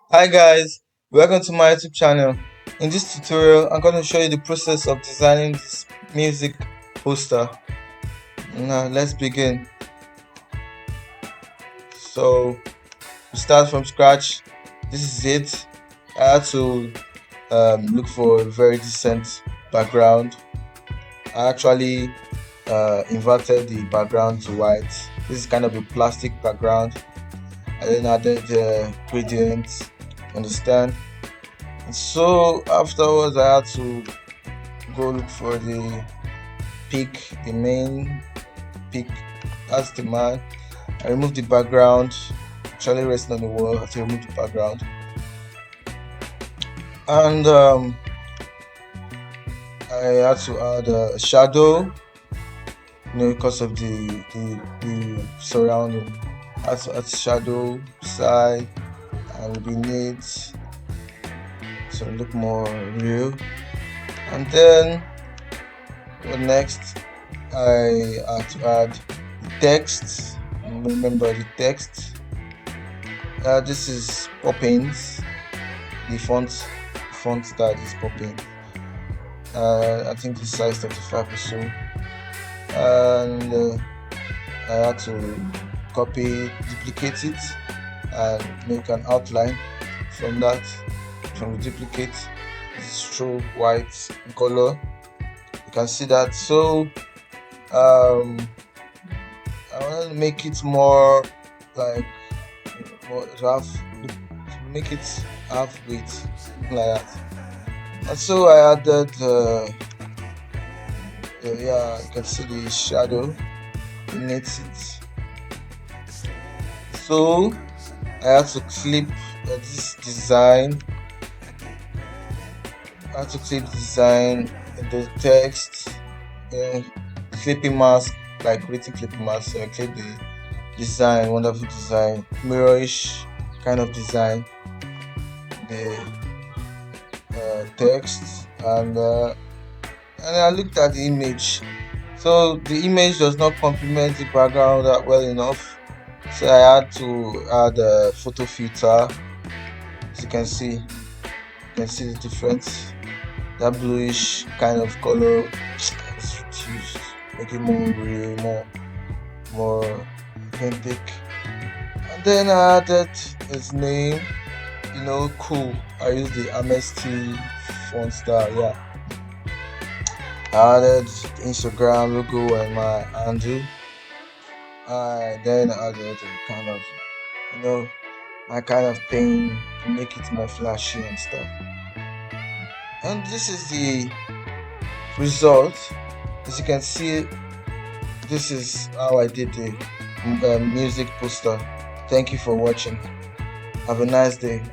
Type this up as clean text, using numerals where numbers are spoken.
Hi guys, welcome to my YouTube channel. In this tutorial, I'm going to show you the process of designing this music poster. Now let's begin. So we start from scratch. This is it. I had to look for a very decent background. I actually inverted the background to white. This is kind of a plastic background. I then added the gradients. Understand? And so afterwards, I had to go look for the pick, the main pick. That's the man. I removed the background, actually resting on the wall. I had to remove the background, and I had to add a shadow, because of the surrounding. I had to add shadow side and beneath to look more real. And then next, I had to add the text. Remember the text. This is Poppins. The font style is Poppins. I think the size 35 or so. And I had to copy, duplicate it, and make an outline from that. From the duplicate, it's true white in color. You can see that. So I want to make it more like more rough, make it half weight, something like that. And so I added yeah, you can see the shadow beneath it. So I had to clip this design. I had to clip the design in the text, clipping mask, like written clipping mask. So I clip the design, wonderful design, mirrorish kind of design, the text, and I looked at the image. So the image does not complement the background that well enough. So I had to add a photo filter. As you can see the difference. That bluish kind of color is reduced, make it more real, more authentic. And then I added his name, cool. I used the Amnesty font style, yeah. I added the Instagram logo and my handle. I then added a kind of, my kind of thing to make it more flashy and stuff. And this is the result. As you can see, this is how I did the music poster. Thank you for watching. Have a nice day.